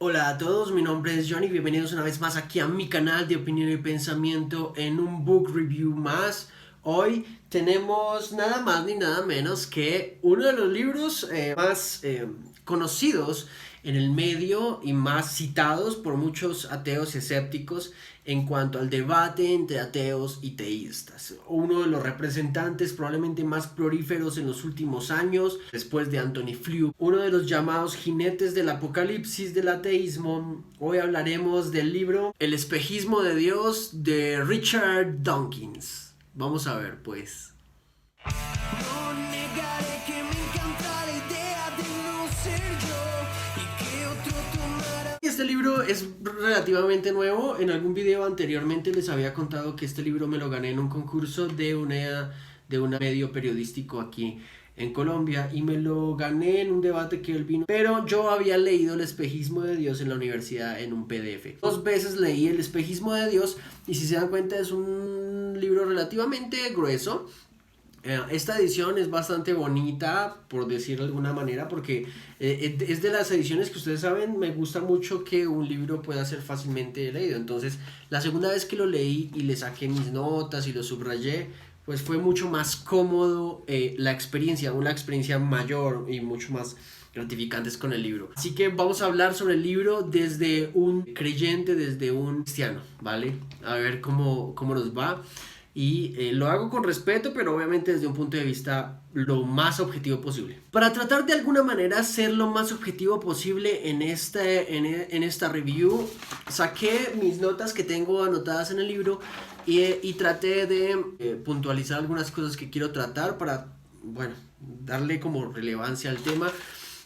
Hola a todos, mi nombre es Johnny, bienvenidos una vez más aquí a mi canal de opinión y pensamiento en un book review más. Hoy tenemos nada más ni nada menos que uno de los libros más conocidos en el medio y más citados por muchos ateos y escépticos en cuanto al debate entre ateos y teístas. Uno de los representantes probablemente más prolíferos en los últimos años, después de Anthony Flew, uno de los llamados jinetes del apocalipsis del ateísmo. Hoy hablaremos del libro El espejismo de Dios de Richard Dawkins. Vamos a ver pues. No negaré que me encanta la idea de no ser yo y que otro tomara. Este libro es relativamente nuevo. En algún video anteriormente les había contado que este libro me lo gané en un concurso de un medio periodístico aquí en Colombia y me lo gané en un debate que él vino, pero yo había leído El espejismo de Dios en la universidad en un PDF. 2 veces leí El espejismo de Dios y si se dan cuenta es un libro relativamente grueso. Esta edición es bastante bonita, por decirlo de alguna manera, porque es de las ediciones que ustedes saben, me gusta mucho que un libro pueda ser fácilmente leído. Entonces, la segunda vez que lo leí y le saqué mis notas y lo subrayé, pues fue mucho más cómodo la experiencia, una experiencia mayor y mucho más gratificantes con el libro. Así que vamos a hablar sobre el libro desde un creyente, desde un cristiano, ¿vale? A ver cómo nos va. Y lo hago con respeto, pero obviamente desde un punto de vista lo más objetivo posible. Para tratar de alguna manera ser lo más objetivo posible en esta review, saqué mis notas que tengo anotadas en el libro y traté de puntualizar algunas cosas que quiero tratar para, bueno, darle como relevancia al tema.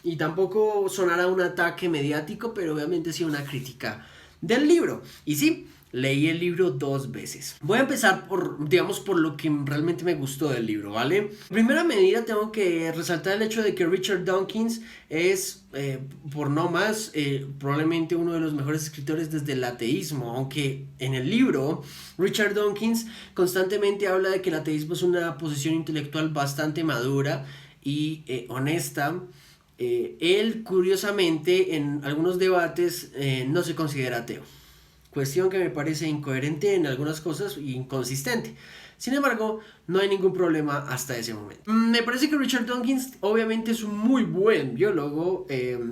Y tampoco sonará un ataque mediático, pero obviamente sí una crítica del libro. Y sí, leí el libro 2 veces. Voy a empezar por lo que realmente me gustó del libro, ¿vale? En primera medida tengo que resaltar el hecho de que Richard Dawkins es, por no más, probablemente uno de los mejores escritores desde el ateísmo, aunque en el libro Richard Dawkins constantemente habla de que el ateísmo es una posición intelectual bastante madura y honesta. Él, curiosamente, en algunos debates no se considera ateo. Cuestión que me parece incoherente en algunas cosas e inconsistente. Sin embargo, no hay ningún problema hasta ese momento. Me parece que Richard Dawkins obviamente es un muy buen biólogo,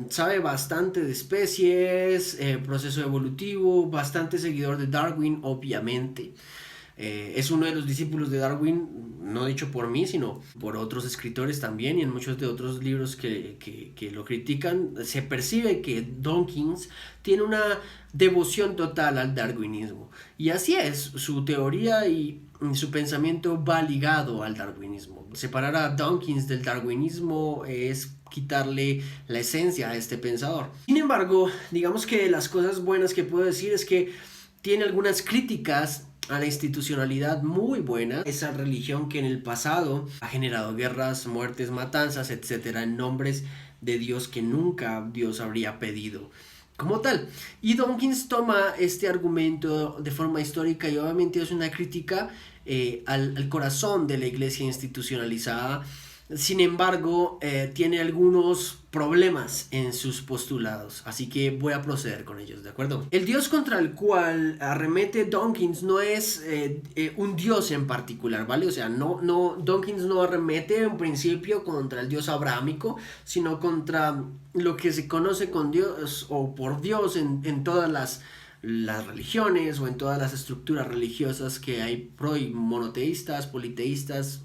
sabe bastante de especies, proceso evolutivo, bastante seguidor de Darwin, obviamente. Es uno de los discípulos de Darwin, no dicho por mí, sino por otros escritores también, y en muchos de otros libros que lo critican, se percibe que Dawkins tiene una devoción total al darwinismo. Y así es, su teoría y su pensamiento va ligado al darwinismo. Separar a Dawkins del darwinismo es quitarle la esencia a este pensador. Sin embargo, digamos que las cosas buenas que puedo decir es que tiene algunas críticas a la institucionalidad muy buena, esa religión que en el pasado ha generado guerras, muertes, matanzas, etcétera, en nombres de Dios que nunca Dios habría pedido como tal. Y Dawkins toma este argumento de forma histórica y obviamente es una crítica al corazón de la iglesia institucionalizada. Sin embargo, tiene algunos problemas en sus postulados, así que voy a proceder con ellos, ¿de acuerdo? El dios contra el cual arremete Dawkins no es un dios en particular, ¿vale? O sea, Dawkins no arremete en principio contra el dios abrámico, sino contra lo que se conoce con Dios o por Dios en todas las religiones o en todas las estructuras religiosas que hay monoteístas, politeístas,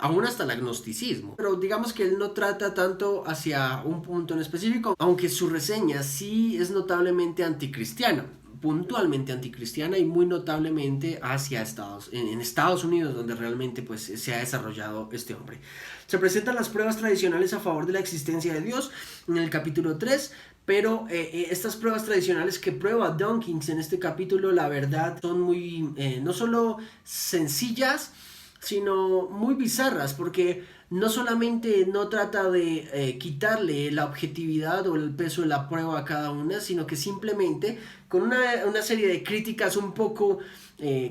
aún hasta el agnosticismo. Pero digamos que él no trata tanto hacia un punto en específico, aunque su reseña sí es notablemente anticristiana, puntualmente anticristiana y muy notablemente hacia en Estados Unidos, donde realmente pues se ha desarrollado este hombre. Se presentan las pruebas tradicionales a favor de la existencia de Dios en el capítulo 3, pero estas pruebas tradicionales que prueba Dawkins en este capítulo, la verdad, son muy, no solo sencillas, sino muy bizarras, porque no solamente no trata de quitarle la objetividad o el peso de la prueba a cada una, sino que simplemente con una serie de críticas un poco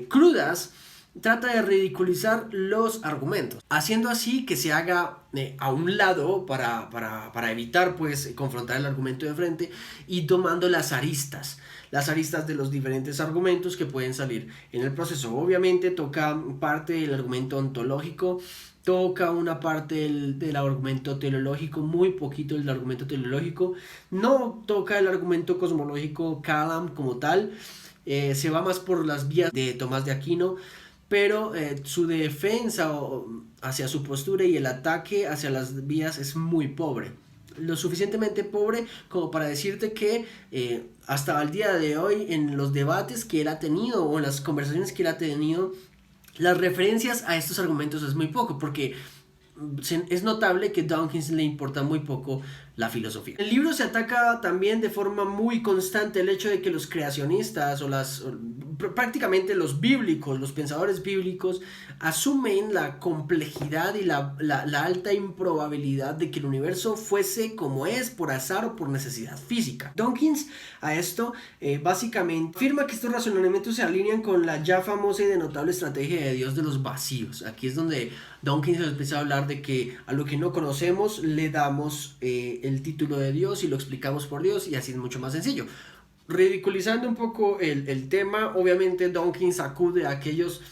crudas, trata de ridiculizar los argumentos, haciendo así que se haga a un lado para evitar pues confrontar el argumento de frente y tomando las aristas de los diferentes argumentos que pueden salir en el proceso. Obviamente toca parte del argumento ontológico, toca una parte del argumento teleológico, muy poquito del argumento teleológico, no toca el argumento cosmológico Kalam como tal, se va más por las vías de Tomás de Aquino, pero su defensa hacia su postura y el ataque hacia las vías es muy pobre. Lo suficientemente pobre como para decirte que hasta el día de hoy en los debates que él ha tenido o en las conversaciones que él ha tenido, las referencias a estos argumentos es muy poco, porque es notable que Dawkins le importa muy poco la filosofía. El libro se ataca también de forma muy constante el hecho de que los creacionistas prácticamente los bíblicos, los pensadores bíblicos asumen la complejidad y la alta improbabilidad de que el universo fuese como es por azar o por necesidad física. Dawkins a esto básicamente afirma que estos razonamientos se alinean con la ya famosa y denotable estrategia de Dios de los vacíos. Aquí es donde Dawkins empieza a hablar de que a lo que no conocemos le damos el título de Dios y lo explicamos por Dios, y así es mucho más sencillo. Ridiculizando un poco el tema, obviamente Dawkins acude a aquellos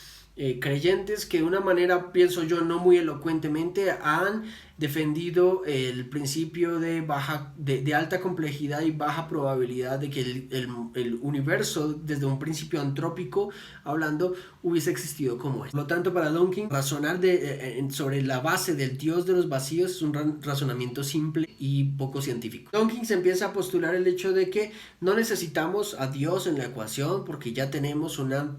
creyentes que de una manera, pienso yo, no muy elocuentemente han defendido el principio de alta complejidad y baja probabilidad de que el universo desde un principio antrópico hablando hubiese existido como es. Por lo tanto, para Dawkins razonar sobre la base del Dios de los vacíos es un razonamiento simple y poco científico. Dawkins empieza a postular el hecho de que no necesitamos a Dios en la ecuación porque ya tenemos una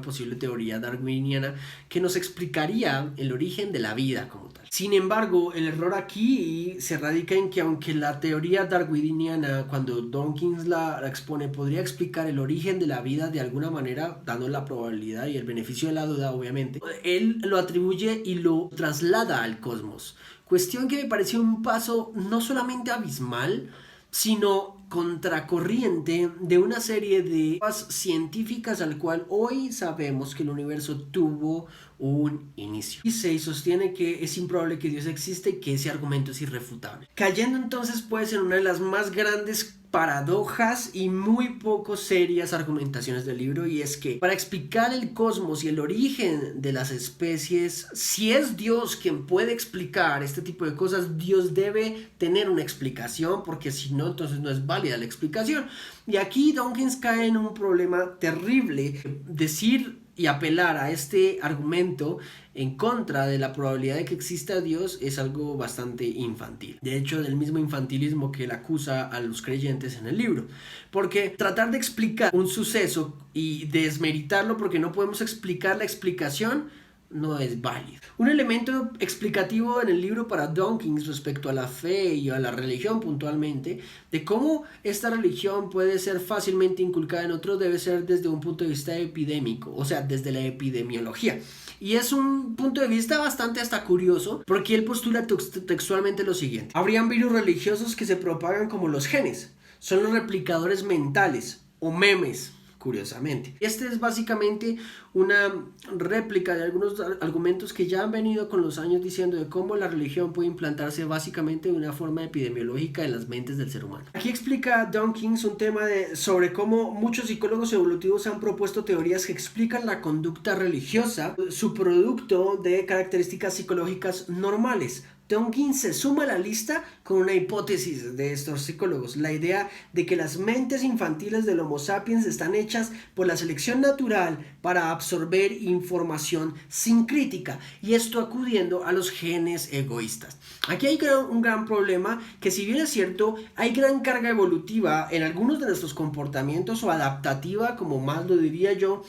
posible teoría darwiniana que nos explicaría el origen de la vida como tal. Sin embargo, el error aquí se radica en que aunque la teoría darwiniana, cuando Dawkins la expone, podría explicar el origen de la vida de alguna manera, dando la probabilidad y el beneficio de la duda, obviamente, él lo atribuye y lo traslada al cosmos. Cuestión que me pareció un paso no solamente abismal, sino contracorriente de una serie de pruebas científicas al cual hoy sabemos que el universo tuvo un inicio. Y se sostiene que es improbable que Dios existe y que ese argumento es irrefutable. Cayendo entonces pues en una de las más grandes paradojas y muy poco serias argumentaciones del libro, y es que para explicar el cosmos y el origen de las especies, si es Dios quien puede explicar este tipo de cosas, Dios debe tener una explicación, porque si no, entonces no es válida la explicación. Y aquí Dawkins cae en un problema terrible. Decir y apelar a este argumento en contra de la probabilidad de que exista Dios es algo bastante infantil. De hecho, del mismo infantilismo que él acusa a los creyentes en el libro. Porque tratar de explicar un suceso y desmeritarlo porque no podemos explicar la explicación no es válido. Un elemento explicativo en el libro para Dawkins respecto a la fe y a la religión puntualmente, de cómo esta religión puede ser fácilmente inculcada en otros, debe ser desde un punto de vista epidémico, o sea, desde la epidemiología. Y es un punto de vista bastante hasta curioso, porque él postula textualmente lo siguiente: habrían virus religiosos que se propagan como los genes, son los replicadores mentales o memes, curiosamente. Este es básicamente una réplica de algunos argumentos que ya han venido con los años diciendo de cómo la religión puede implantarse básicamente de una forma epidemiológica en las mentes del ser humano. Aquí explica Dawkins un tema sobre cómo muchos psicólogos evolutivos han propuesto teorías que explican la conducta religiosa, su producto de características psicológicas normales. Dawkins se suma a la lista con una hipótesis de estos psicólogos, la idea de que las mentes infantiles del Homo sapiens están hechas por la selección natural para absorber información sin crítica, y esto acudiendo a los genes egoístas. Aquí hay un gran problema, que si bien es cierto, hay gran carga evolutiva en algunos de nuestros comportamientos, o adaptativa, como más lo diría yo,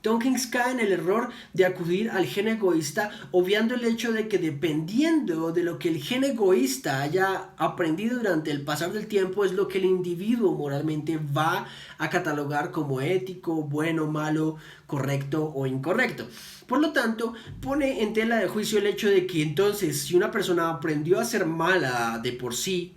Dawkins cae en el error de acudir al gen egoísta, obviando el hecho de que dependiendo de lo que el gen egoísta haya aprendido durante el pasar del tiempo, es lo que el individuo moralmente va a catalogar como ético, bueno, malo, correcto o incorrecto. Por lo tanto, pone en tela de juicio el hecho de que entonces, si una persona aprendió a ser mala de por sí,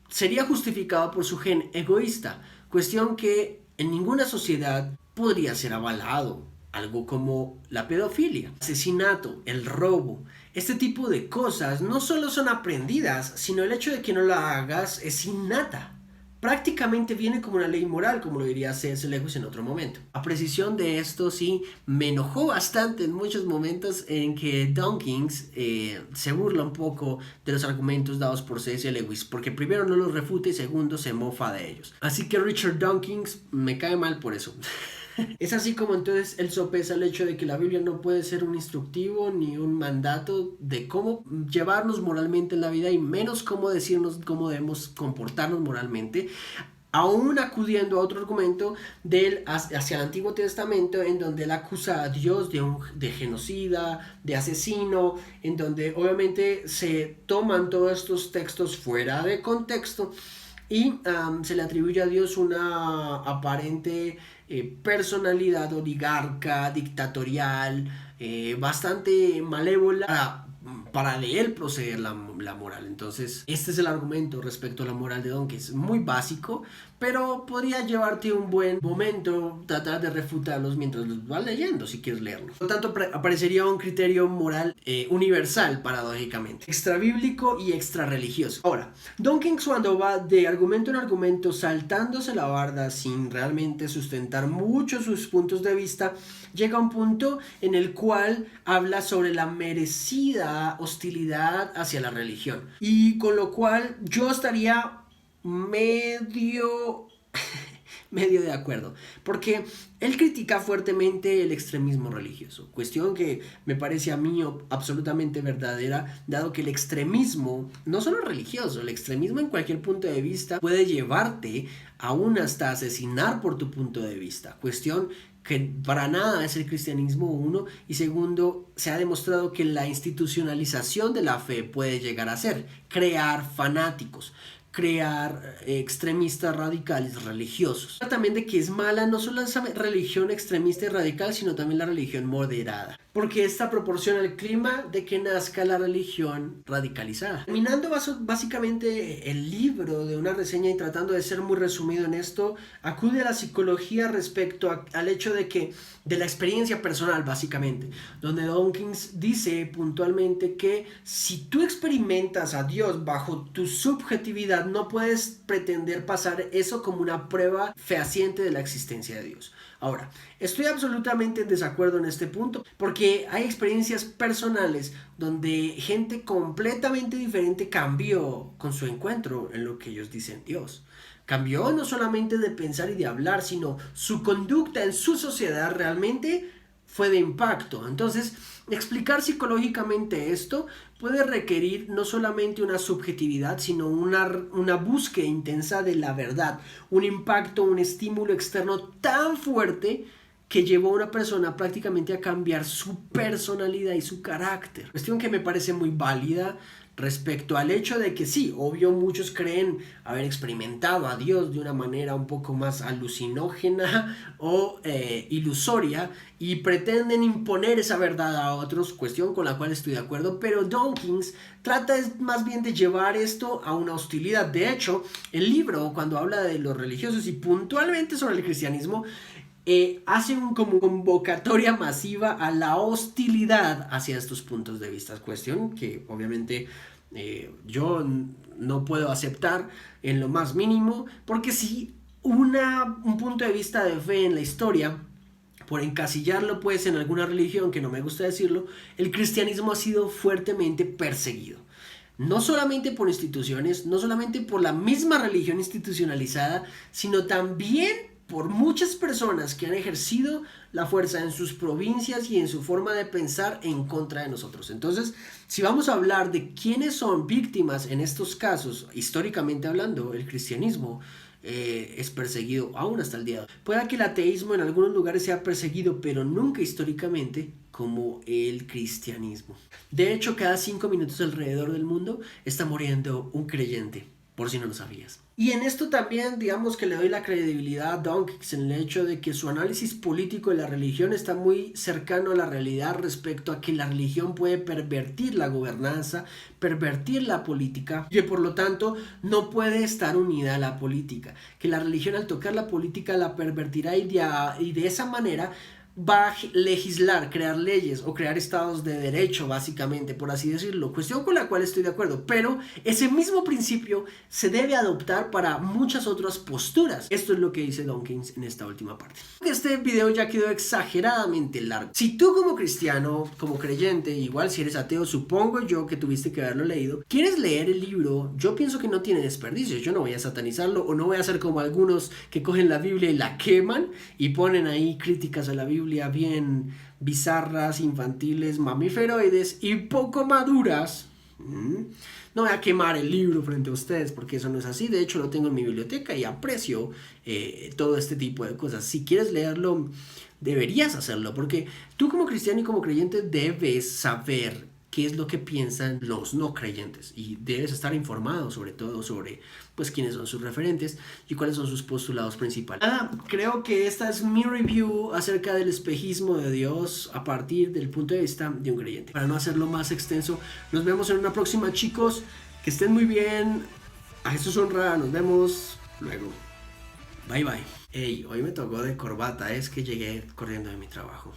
sería justificado por su gen egoísta, cuestión que en ninguna sociedad podría ser avalado. Algo como la pedofilia, asesinato, el robo. Este tipo de cosas no solo son aprendidas, sino el hecho de que no la hagas es innata. Prácticamente viene como una ley moral, como lo diría C.S. Lewis en otro momento. A precisión de esto, sí, me enojó bastante en muchos momentos en que Dawkins se burla un poco de los argumentos dados por C.S. Lewis, porque primero no los refuta y segundo se mofa de ellos. Así que Richard Dawkins me cae mal por eso. Es así como entonces él sopesa el hecho de que la Biblia no puede ser un instructivo ni un mandato de cómo llevarnos moralmente en la vida y menos cómo decirnos cómo debemos comportarnos moralmente, aún acudiendo a otro argumento de él hacia el Antiguo Testamento, en donde él acusa a Dios de genocida, de asesino, en donde obviamente se toman todos estos textos fuera de contexto y se le atribuye a Dios una aparente personalidad oligarca, dictatorial, bastante malévola para de él proceder la moral. Entonces, este es el argumento respecto a la moral de Don, que es muy básico, pero podría llevarte un buen momento tratar de refutarlos mientras los vas leyendo, si quieres leerlos. Por lo tanto, aparecería un criterio moral universal, paradójicamente, extrabíblico y extrarreligioso. Ahora, Dawkins, cuando va de argumento en argumento, saltándose la barda sin realmente sustentar mucho sus puntos de vista, llega a un punto en el cual habla sobre la merecida hostilidad hacia la religión. Y con lo cual yo estaría medio de acuerdo, porque él critica fuertemente el extremismo religioso, cuestión que me parece a mí absolutamente verdadera, dado que el extremismo, no solo religioso, el extremismo en cualquier punto de vista puede llevarte aún hasta asesinar por tu punto de vista, cuestión que para nada es el cristianismo, uno, y segundo, se ha demostrado que la institucionalización de la fe puede llegar a ser crear fanáticos, crear extremistas radicales religiosos. También de que es mala no solo esa religión extremista y radical, sino también la religión moderada, porque esta proporciona el clima de que nazca la religión radicalizada. Terminando básicamente el libro de una reseña y tratando de ser muy resumido en esto, acude a la psicología respecto al hecho de la experiencia personal, básicamente, donde Dawkins dice puntualmente que si tú experimentas a Dios bajo tu subjetividad, no puedes pretender pasar eso como una prueba fehaciente de la existencia de Dios. Ahora, estoy absolutamente en desacuerdo en este punto, porque hay experiencias personales donde gente completamente diferente cambió con su encuentro en lo que ellos dicen Dios. Cambió no solamente de pensar y de hablar, sino su conducta en su sociedad realmente fue de impacto. Entonces, explicar psicológicamente esto puede requerir no solamente una subjetividad, sino una búsqueda intensa de la verdad, un impacto, un estímulo externo tan fuerte que llevó a una persona prácticamente a cambiar su personalidad y su carácter. Cuestión que me parece muy válida respecto al hecho de que sí, obvio muchos creen haber experimentado a Dios de una manera un poco más alucinógena o ilusoria y pretenden imponer esa verdad a otros, cuestión con la cual estoy de acuerdo, pero Dawkins trata más bien de llevar esto a una hostilidad. De hecho, el libro, cuando habla de los religiosos y puntualmente sobre el cristianismo, hace como convocatoria masiva a la hostilidad hacia estos puntos de vista, cuestión que obviamente yo no puedo aceptar en lo más mínimo, porque si un punto de vista de fe en la historia, por encasillarlo pues en alguna religión, que no me gusta decirlo, el cristianismo ha sido fuertemente perseguido. No solamente por instituciones, no solamente por la misma religión institucionalizada, sino también por muchas personas que han ejercido la fuerza en sus provincias y en su forma de pensar en contra de nosotros. Entonces, si vamos a hablar de quiénes son víctimas en estos casos, históricamente hablando, el cristianismo es perseguido aún hasta el día de hoy. Puede que el ateísmo en algunos lugares sea perseguido, pero nunca históricamente como el cristianismo. De hecho, cada 5 minutos alrededor del mundo está muriendo un creyente, por si no lo sabías. Y en esto también, digamos que le doy la credibilidad a Dawkins en el hecho de que su análisis político de la religión está muy cercano a la realidad respecto a que la religión puede pervertir la gobernanza, pervertir la política, y que por lo tanto no puede estar unida a la política, que la religión al tocar la política la pervertirá y de esa manera va a legislar, crear leyes o crear estados de derecho, básicamente, por así decirlo, cuestión con la cual estoy de acuerdo, pero ese mismo principio se debe adoptar para muchas otras posturas. Esto es lo que dice Dawkins en esta última parte. Este video ya quedó exageradamente largo. Si tú como cristiano, como creyente, igual si eres ateo, supongo yo que tuviste que haberlo leído, quieres leer el libro, yo pienso que no tiene desperdicio. Yo no voy a satanizarlo o no voy a hacer como algunos que cogen la Biblia y la queman y ponen ahí críticas a la Biblia bien bizarras, infantiles, mamíferoides y poco maduras. No voy a quemar el libro frente a ustedes porque eso no es así. De hecho lo tengo en mi biblioteca y aprecio todo este tipo de cosas. Si quieres leerlo, deberías hacerlo porque tú como cristiano y como creyente debes saber qué es lo que piensan los no creyentes y debes estar informado sobre todo sobre pues quiénes son sus referentes y cuáles son sus postulados principales. Creo que esta es mi review acerca del espejismo de Dios a partir del punto de vista de un creyente. Para no hacerlo más extenso, nos vemos en una próxima, chicos. Que estén muy bien. A Jesús honra, nos vemos luego. Bye bye. Hey, hoy me tocó de corbata, es que llegué corriendo de mi trabajo.